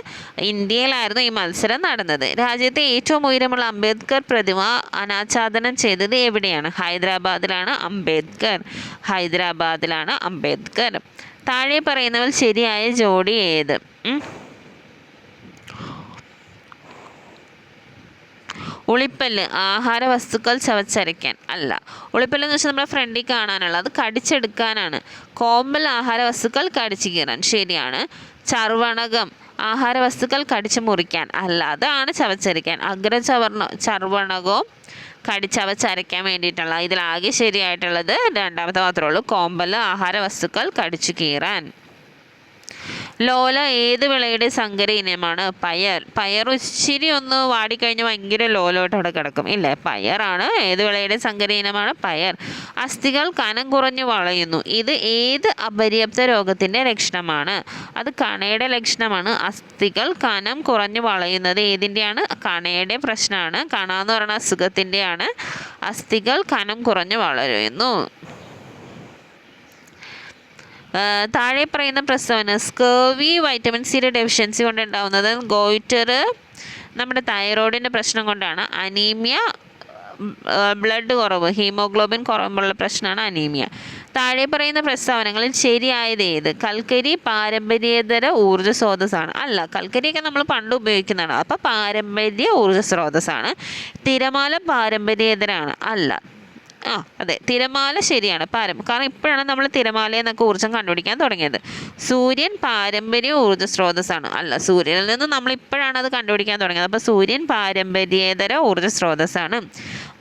ഇന്ത്യയിലായിരുന്നു ഈ മത്സരം നടന്നത്. രാജ്യത്തെ ഏറ്റവും ഉയരമുള്ള അംബേദ്കർ പ്രതിമ അനാച്ഛാദനം ചെയ്തത് എവിടെയാണ്? ഹൈദരാബാദിലാണ് അംബേദ്കർ. താഴെ പറയുന്നവർ ശരിയായ ജോഡി ഏത്? ഉളിപ്പല്ല് ആഹാര വസ്തുക്കൾ ചവച്ചരയ്ക്കാൻ അല്ല. ഉളിപ്പല്ല് എന്ന് വെച്ചാൽ നമ്മുടെ ഫ്രണ്ടിൽ കാണാനുള്ള, അത് കടിച്ചെടുക്കാനാണ്. കോമ്പൽ ആഹാര വസ്തുക്കൾ കടിച്ചു കീറാൻ, ശരിയാണ്. ചർവണകം ആഹാര വസ്തുക്കൾ കടിച്ചു മുറിക്കാൻ അല്ല, അതാണ് ചവച്ചരയ്ക്കാൻ. ചർവണകവും ചവച്ചരയ്ക്കാൻ വേണ്ടിയിട്ടുള്ള. ഇതിലാകെ ശരിയായിട്ടുള്ളത് രണ്ടാമത്തെ മാത്രമേ ഉള്ളൂ, കോമ്പൽ ആഹാര വസ്തുക്കൾ കടിച്ചു കീറാൻ. ലോല ഏത് വിളയുടെ സങ്കര ഇനമാണ്? പയർ ഇച്ചിരി ഒന്ന് വാടിക്കഴിഞ്ഞ് ഭയങ്കര ലോലോട്ട് അവിടെ കിടക്കും ഇല്ലേ? പയറാണ്. ഏത് വിളയുടെ സങ്കര ഇനമാണ്? പയർ. അസ്ഥികൾ കനം കുറഞ്ഞു വളയുന്നു. ഇത് ഏത് അപര്യാപ്ത രോഗത്തിൻ്റെ ലക്ഷണമാണ്? അത് കണയുടെ ലക്ഷണമാണ്. അസ്ഥികൾ കനം കുറഞ്ഞു വളയുന്നത് ഏതിൻ്റെയാണ്? കണയുടെ പ്രശ്നമാണ്. കണ എന്ന് പറയുന്ന അസുഖത്തിൻ്റെയാണ്. അസ്ഥികൾ കനം കുറഞ്ഞു വളരുന്നു. താഴെ പറയുന്ന പ്രസ്താവന സ്കർവി വൈറ്റമിൻ സിയുടെ ഡെഫിഷ്യൻസി കൊണ്ടുണ്ടാവുന്നത്. ഗോയിറ്റർ നമ്മുടെ തൈറോയിഡിൻ്റെ പ്രശ്നം കൊണ്ടാണ്. അനീമിയ ബ്ലഡ് കുറവ്, ഹീമോഗ്ലോബിൻ കുറവുള്ള പ്രശ്നമാണ് അനീമിയ. താഴെ പറയുന്ന പ്രസ്താവനകളിൽ ശരിയായത് ഏത്? കൽക്കരി പാരമ്പര്യേതര ഊർജ്ജ സ്രോതസ്സാണ്. അല്ല, കൽക്കരിയൊക്കെ നമ്മൾ പണ്ട് ഉപയോഗിക്കുന്നതാണ്. അപ്പോൾ പാരമ്പര്യ ഊർജ്ജ സ്രോതസ്സാണ്. തിരമാല പാരമ്പര്യേതരാണ്. അല്ല. അതെ, തിരമാല ശരിയാണ്. കാരണം ഇപ്പോഴാണ് നമ്മൾ തിരമാലയിൽ നിന്നൊക്കെ ഊർജ്ജം കണ്ടുപിടിക്കാൻ തുടങ്ങിയത്. സൂര്യൻ പാരമ്പര്യ ഊർജ്ജ സ്രോതസ്സാണ്. അല്ല, സൂര്യനിൽ നിന്ന് നമ്മൾ ഇപ്പോഴാണ് അത് കണ്ടുപിടിക്കാൻ തുടങ്ങിയത്. അപ്പോൾ സൂര്യൻ പാരമ്പര്യേതര ഊർജ്ജ സ്രോതസ്സാണ്.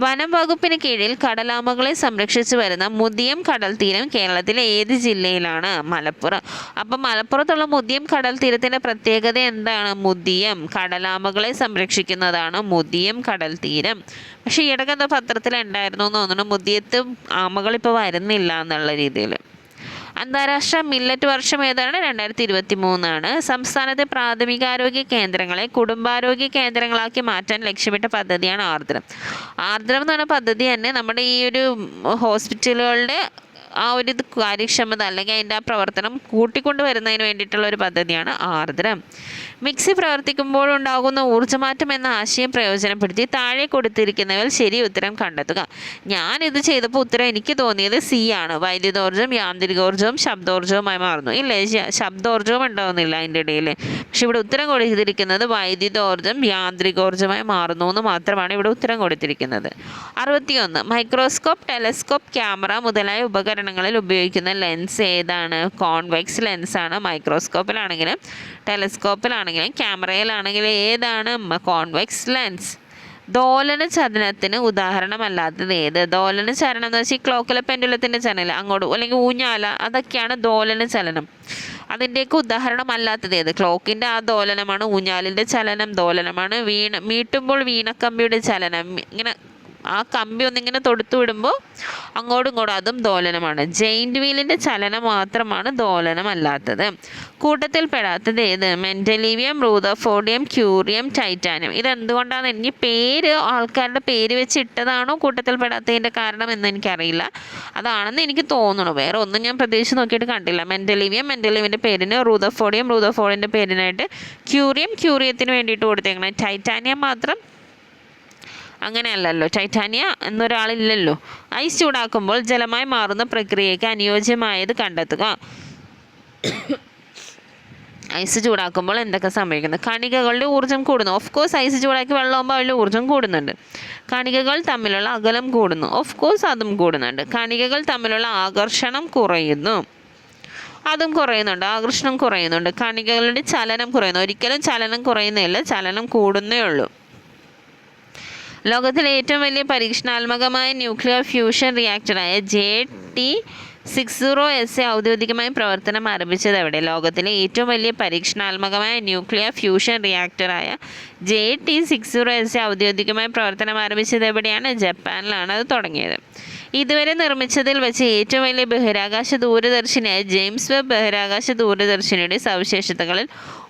വനം വകുപ്പിന് കീഴിൽ കടലാമകളെ സംരക്ഷിച്ചു വരുന്ന മുതിയം കടൽ തീരം കേരളത്തിലെ ഏത് ജില്ലയിലാണ്? മലപ്പുറം. അപ്പം മലപ്പുറത്തുള്ള മുതിയം കടൽ തീരത്തിൻ്റെ പ്രത്യേകത എന്താണ്? മുതിയം കടലാമകളെ സംരക്ഷിക്കുന്നതാണ് മുതിയം കടൽ തീരം. പക്ഷേ ഈയിടയ്ക്ക് എന്തോ പത്രത്തിലുണ്ടായിരുന്നു എന്ന് തോന്നുന്നു, മുതിയത്ത് ആമകളിപ്പോൾ വരുന്നില്ല എന്നുള്ള രീതിയിൽ. അന്താരാഷ്ട്ര മില്ലറ്റ് വർഷം ഏതാണ്? 2023. സംസ്ഥാനത്തെ പ്രാഥമികാരോഗ്യ കേന്ദ്രങ്ങളെ കുടുംബാരോഗ്യ കേന്ദ്രങ്ങളാക്കി മാറ്റാൻ ലക്ഷ്യമിട്ട പദ്ധതിയാണ് ആർദ്രം. ആർദ്രം എന്ന് പറഞ്ഞ പദ്ധതി തന്നെ നമ്മുടെ ഈ ഒരു ഹോസ്പിറ്റലുകളുടെ ആ ഒരു കാര്യക്ഷമത അല്ലെങ്കിൽ അതിൻ്റെ ആ പ്രവർത്തനം കൂട്ടിക്കൊണ്ട് വരുന്നതിന് വേണ്ടിയിട്ടുള്ള ഒരു പദ്ധതിയാണ് ആർദ്രം. മിക്സി പ്രവർത്തിക്കുമ്പോഴുണ്ടാകുന്ന ഊർജ്ജമാറ്റം എന്ന ആശയം പ്രയോജനപ്പെടുത്തി താഴെ കൊടുത്തിരിക്കുന്നവയിൽ ശരി ഉത്തരം കണ്ടെത്തുക. ഞാനിത് ചെയ്തപ്പോൾ ഉത്തരം എനിക്ക് തോന്നിയത് സി ആണ്. വൈദ്യുതോർജ്ജം, യാന്ത്രികോർജ്ജവും ശബ്ദോർജ്ജവുമായി മാറുന്നു. ഇല്ലേ, ശബ്ദോർജ്ജവും ഉണ്ടാവുന്നില്ല അതിൻ്റെ ഇടയിൽ. പക്ഷെ ഇവിടെ ഉത്തരം കൊടുത്തിരിക്കുന്നത് വൈദ്യുതോർജ്ജം യാന്ത്രികോർജ്ജമായി മാറുന്നു എന്ന് മാത്രമാണ് ഇവിടെ ഉത്തരം കൊടുത്തിരിക്കുന്നത്. 61. മൈക്രോസ്കോപ്പ്, ടെലസ്കോപ്പ്, ക്യാമറ മുതലായ ഉപകരണങ്ങളിൽ ഉപയോഗിക്കുന്ന ലെൻസ് ഏതാണ്? കോൺവെക്സ് ലെൻസാണ്. മൈക്രോസ്കോപ്പിലാണെങ്കിലും ടെലസ്കോപ്പിലാണെങ്കിലും ക്യാമറയിലാണെങ്കിലും ഏതാണ്? Convex lens. ദോലന ചലനത്തിന് ഉദാഹരണമല്ലാത്തത് ഏത്? ദോലന ചലനം എന്ന് വെച്ചാൽ ഈ ക്ലോക്കിലെ പെൻഡുലത്തിൻ്റെ ചലനം അങ്ങോട്ടും അല്ലെങ്കിൽ ഊഞ്ഞാല, അതൊക്കെയാണ് ദോലന ചലനം. അതിൻ്റെയൊക്കെ ഉദാഹരണമല്ലാത്തത് ഏത്? ക്ലോക്കിൻ്റെ ആ ദോലനമാണ്, ഊഞ്ഞാലിൻ്റെ ചലനം ദോലനമാണ്, മീട്ടുമ്പോൾ വീണക്കമ്പിയുടെ ചലനം, ഇങ്ങനെ ആ കമ്പി ഒന്നിങ്ങനെ തൊടുത്തു വിടുമ്പോൾ അങ്ങോട്ടും ഇങ്ങോട്ടും, അതും ദോലനമാണ്. ജെയിൻറ്റ് വീലിൻ്റെ ചലനം മാത്രമാണ് ദോലനമല്ലാത്തത്. കൂട്ടത്തിൽ പെടാത്തത് ഏത്? Mendelevium, rutherfordium, curium, titanium. ഇതെന്തുകൊണ്ടാണ്? എനിക്ക് പേര് ആൾക്കാരുടെ പേര് വെച്ച് ഇട്ടതാണോ കൂട്ടത്തിൽ പെടാത്തതിൻ്റെ കാരണം എന്ന് എനിക്കറിയില്ല. അതാണെന്ന് എനിക്ക് തോന്നുന്നു. വേറെ ഒന്നും ഞാൻ പ്രതീക്ഷിച്ച് നോക്കിയിട്ട് കണ്ടില്ല. മെൻഡലീവിയൻ്റെ പേരിന്, റൂദർഫോർഡിൻ്റെ പേരിനായിട്ട്, ക്യൂറിയത്തിന് വേണ്ടിയിട്ട് കൊടുത്തേക്കണം. ടൈറ്റാനിയം മാത്രം അങ്ങനെയല്ലല്ലോ, ടൈറ്റാനിയ എന്നൊരാളില്ലല്ലോ. ഐസ് ചൂടാക്കുമ്പോൾ ജലമായി മാറുന്ന പ്രക്രിയയ്ക്ക് അനുയോജ്യമായത് കണ്ടെത്തുക. ഐസ് ചൂടാക്കുമ്പോൾ എന്തൊക്കെ സംഭവിക്കുന്നു? കണികകളുടെ ഊർജ്ജം കൂടുന്നു. ഓഫ് കോഴ്സ് ഐസ് ചൂടാക്കി വെള്ളമാകുമ്പോൾ അതിൻ്റെ ഊർജ്ജം കൂടുന്നുണ്ട്. കണികകൾ തമ്മിലുള്ള അകലം കൂടുന്നു. ഓഫ് കോഴ്സ് അതും കൂടുന്നുണ്ട്. കണികകൾ തമ്മിലുള്ള ആകർഷണം കുറയുന്നു. അതും കുറയുന്നുണ്ട്. ആകർഷണം കുറയുന്നുണ്ട്. കണികകളുടെ ചലനം കുറയുന്നു. ഒരിക്കലും ചലനം കുറയുന്നില്ല, ചലനം കൂടുന്നേ ഉള്ളൂ. ലോകത്തിലെ ഏറ്റവും വലിയ പരീക്ഷണാത്മകമായ ന്യൂക്ലിയർ ഫ്യൂഷൻ റിയാക്ടറായ JT60SA ഔദ്യോഗികമായി പ്രവർത്തനം ആരംഭിച്ചത് എവിടെ? ലോകത്തിലെ ഏറ്റവും വലിയ പരീക്ഷണാത്മകമായ ന്യൂക്ലിയർ ഫ്യൂഷൻ റിയാക്ടറായ JT60SA ഔദ്യോഗികമായി പ്രവർത്തനം ആരംഭിച്ചത് എവിടെയാണ്? ജപ്പാനിലാണ് അത് തുടങ്ങിയത്. ഇതുവരെ നിർമ്മിച്ചതിൽ വെച്ച് ഏറ്റവും വലിയ ബഹിരാകാശ ദൂരദർശിനിയായ ജെയിംസ് വെബ് ബഹിരാകാശ ദൂരദർശിനിയുടെ സവിശേഷതകളിൽ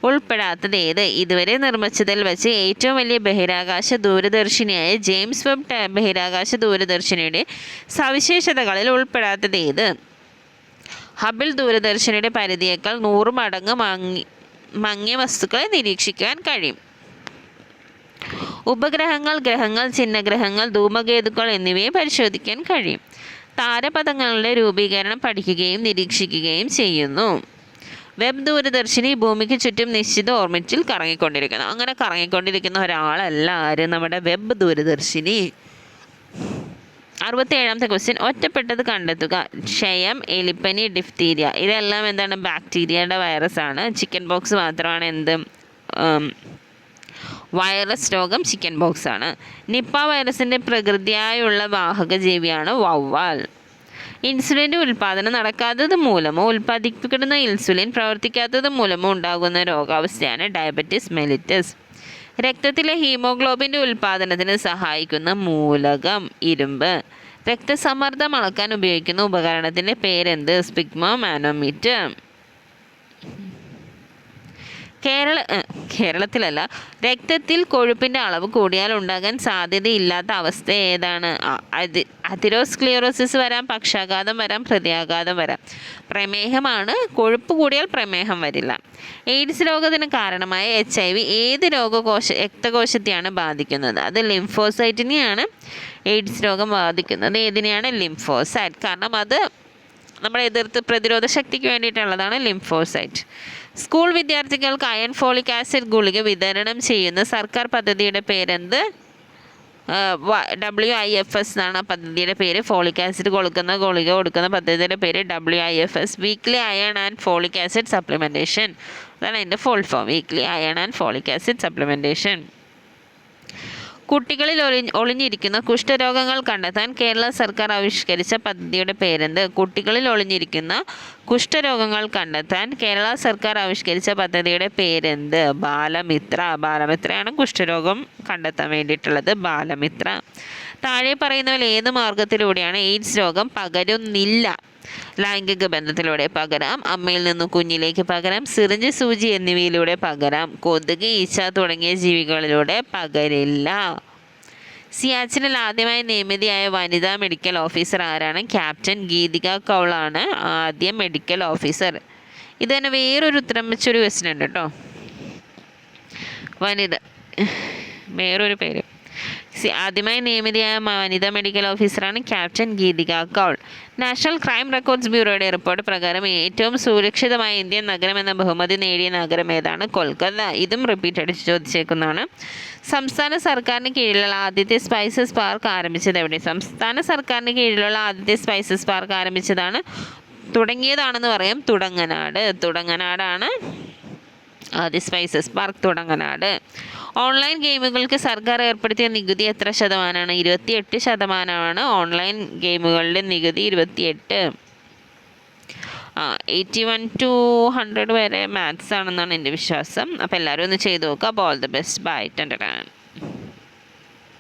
ഉൾപ്പെടാത്തത് ഏത്? ഇതുവരെ നിർമ്മിച്ചതിൽ വെച്ച് ഏറ്റവും വലിയ ബഹിരാകാശ ദൂരദർശിനിയായ ജെയിംസ് വെബ് ബഹിരാകാശ ദൂരദർശിനിയുടെ സവിശേഷതകളിൽ ഉൾപ്പെടാത്തത് ഏത്? ഹബിൾ ദൂരദർശിനിയുടെ പരിധിയേക്കാൾ 100 മടങ്ങ് മങ്ങിയ വസ്തുക്കളെ നിരീക്ഷിക്കാൻ കഴിയും. ഉപഗ്രഹങ്ങൾ, ഗ്രഹങ്ങൾ, ചിഹ്നഗ്രഹങ്ങൾ, ധൂമകേതുക്കൾ എന്നിവയെ പരിശോധിക്കാൻ കഴിയും. താരപഥങ്ങളുടെ രൂപീകരണം പഠിക്കുകയും നിരീക്ഷിക്കുകയും ചെയ്യുന്നു. വെബ് ദൂരദർശിനി ഭൂമിക്ക് ചുറ്റും നിശ്ചിത ഓർബിറ്റിൽ കറങ്ങിക്കൊണ്ടിരിക്കുന്നു. അങ്ങനെ കറങ്ങിക്കൊണ്ടിരിക്കുന്ന ഒരാളല്ല ആര്? നമ്മുടെ വെബ് ദൂരദർശിനി. 67ാമത്തെ ക്വസ്റ്റ്യൻ, ഒറ്റപ്പെട്ടത് കണ്ടെത്തുക. ക്ഷയം, എലിപ്പനി, ഡിഫ്തീരിയ. ഇതെല്ലാം എന്താണ്? ബാക്ടീരിയയുടെ വൈറസാണ്. ചിക്കൻ ബോക്സ് മാത്രമാണ് എന്ത്? വൈറസ് രോഗം ചിക്കൻ ബോക്സ് ആണ്. നിപ്പ വൈറസിൻ്റെ പ്രകൃതിയായുള്ള വാഹക ജീവിയാണ് വവ്വാൽ. ഇൻസുലിൻ്റെ ഉൽപ്പാദനം നടക്കാത്തത് മൂലമോ ഉൽപ്പാദിപ്പിക്കുന്ന ഇൻസുലിൻ പ്രവർത്തിക്കാത്തത് മൂലമോ ഉണ്ടാകുന്ന രോഗാവസ്ഥയാണ് ഡയബറ്റിസ് മെലിറ്റസ്. രക്തത്തിലെ ഹീമോഗ്ലോബിൻ്റെ ഉൽപ്പാദനത്തിന് സഹായിക്കുന്ന മൂലകം ഇരുമ്പ്. രക്തസമ്മർദ്ദം അളക്കാൻ ഉപയോഗിക്കുന്ന ഉപകരണത്തിൻ്റെ പേരെന്ത്? സ്പിഗ്മോ മാനോമീറ്റർ. കേരളത്തിലല്ല, രക്തത്തിൽ കൊഴുപ്പിൻ്റെ അളവ് കൂടിയാൽ ഉണ്ടാകാൻ സാധ്യതയില്ലാത്ത അവസ്ഥ ഏതാണ്? അതിറോസ്ക്ലിയറോസിസ് വരാം, പക്ഷാഘാതം വരാം, ഹൃദയാഘാതം വരാം. പ്രമേഹമാണ്. കൊഴുപ്പ് കൂടിയാൽ പ്രമേഹം വരില്ല. എയ്ഡ്സ് രോഗത്തിന് കാരണമായ HIV ഏത് രക്തകോശത്തെയാണ് ബാധിക്കുന്നത്? അത് ലിംഫോസൈറ്റിനെയാണ് എയ്ഡ്സ് രോഗം ബാധിക്കുന്നത്. ഏതിനെയാണ്? ലിംഫോസൈറ്റ്. കാരണം അത് നമ്മുടെ പ്രതിരോധ ശക്തിക്ക് വേണ്ടിയിട്ടുള്ളതാണ് ലിംഫോസൈറ്റ്. സ്കൂൾ വിദ്യാർത്ഥികൾക്ക് അയൺ ഫോളിക് ആസിഡ് ഗുളിക വിതരണം ചെയ്യുന്ന സർക്കാർ പദ്ധതിയുടെ പേരെന്ത്? WIFS എന്നാണ് ആ പദ്ധതിയുടെ പേര്. ഫോളിക് ആസിഡ് ഗുളിക കൊടുക്കുന്ന പദ്ധതിയുടെ പേര് WIFS, weekly iron and folic acid supplementation. അതാണ് അതിൻ്റെ full form, weekly iron and folic acid supplementation. കുട്ടികളിൽ ഒളിഞ്ഞിരിക്കുന്ന കുഷ്ഠരോഗങ്ങൾ കണ്ടെത്താൻ കേരള സർക്കാർ ആവിഷ്കരിച്ച പദ്ധതിയുടെ പേരെന്ത്? കുട്ടികളിൽ ഒളിഞ്ഞിരിക്കുന്ന കുഷ്ഠരോഗങ്ങൾ കണ്ടെത്താൻ കേരള സർക്കാർ ആവിഷ്കരിച്ച പദ്ധതിയുടെ പേരെന്ത്? ബാലമിത്ര. ബാലമിത്രയാണ് കുഷ്ഠരോഗം കണ്ടെത്താൻ വേണ്ടിയിട്ടുള്ളത്, ബാലമിത്ര. താഴെ പറയുന്നവയിൽ ഏത് മാർഗത്തിലൂടെയാണ് എയ്ഡ്സ് രോഗം പകരുന്നില്ല? ലൈംഗിക ബന്ധത്തിലൂടെ പകരാം, അമ്മയിൽ നിന്ന് കുഞ്ഞിലേക്ക് പകരാം, സിറിഞ്ച്, സൂചി എന്നിവയിലൂടെ പകരാം. കൊതുക്, ഈച്ച തുടങ്ങിയ ജീവികളിലൂടെ പകരില്ല. സിയാച്ചിനിൽ ആദ്യമായി നിയമിതയായ വനിതാ മെഡിക്കൽ ഓഫീസർ ആരാണ്? ക്യാപ്റ്റൻ ഗീതിക കൗളാണ് ആദ്യ മെഡിക്കൽ ഓഫീസർ. ഇത് തന്നെ വേറൊരു ഉത്തരം വെച്ചൊരു ക്വസ്റ്റ്യൻ ഉണ്ട് കേട്ടോ. വേറൊരു പേര്. ആദ്യമായി നിയമിതയായ വനിതാ മെഡിക്കൽ ഓഫീസറാണ് captain Geetika Kaul. National crime records ബ്യൂറോയുടെ റിപ്പോർട്ട് പ്രകാരം ഏറ്റവും സുരക്ഷിതമായ ഇന്ത്യൻ നഗരം എന്ന ബഹുമതി നേടിയ നഗരം ഏതാണ്? കൊൽക്കത്ത. ഇതും റിപ്പീറ്റ് അടിച്ച് ചോദിച്ചേക്കുന്നതാണ്. സംസ്ഥാന സർക്കാരിന് കീഴിലുള്ള ആദ്യത്തെ സ്പൈസസ് പാർക്ക് ആരംഭിച്ചത് എവിടെ? സംസ്ഥാന സർക്കാരിന് കീഴിലുള്ള ആദ്യത്തെ സ്പൈസസ് പാർക്ക് തുടങ്ങിയതാണെന്ന് പറയാം, തുടങ്ങനാടാണ് ആദ്യ സ്പൈസസ് പാർക്ക്, തുടങ്ങനാട്. ഓൺലൈൻ ഗെയിമുകൾക്ക് സർക്കാർ ഏർപ്പെടുത്തിയ നികുതി എത്ര ശതമാനമാണ്? 28%. ഓൺലൈൻ ഗെയിമുകളുടെ നികുതി 28. 81 to 100 വരെ മാത്സ് ആണെന്നാണ് എൻ്റെ വിശ്വാസം. അപ്പോൾ എല്ലാവരും ഒന്ന് ചെയ്ത് നോക്കുക. അപ്പോൾ ഓൾ ദി ബെസ്റ്റ്. ബൈ. 10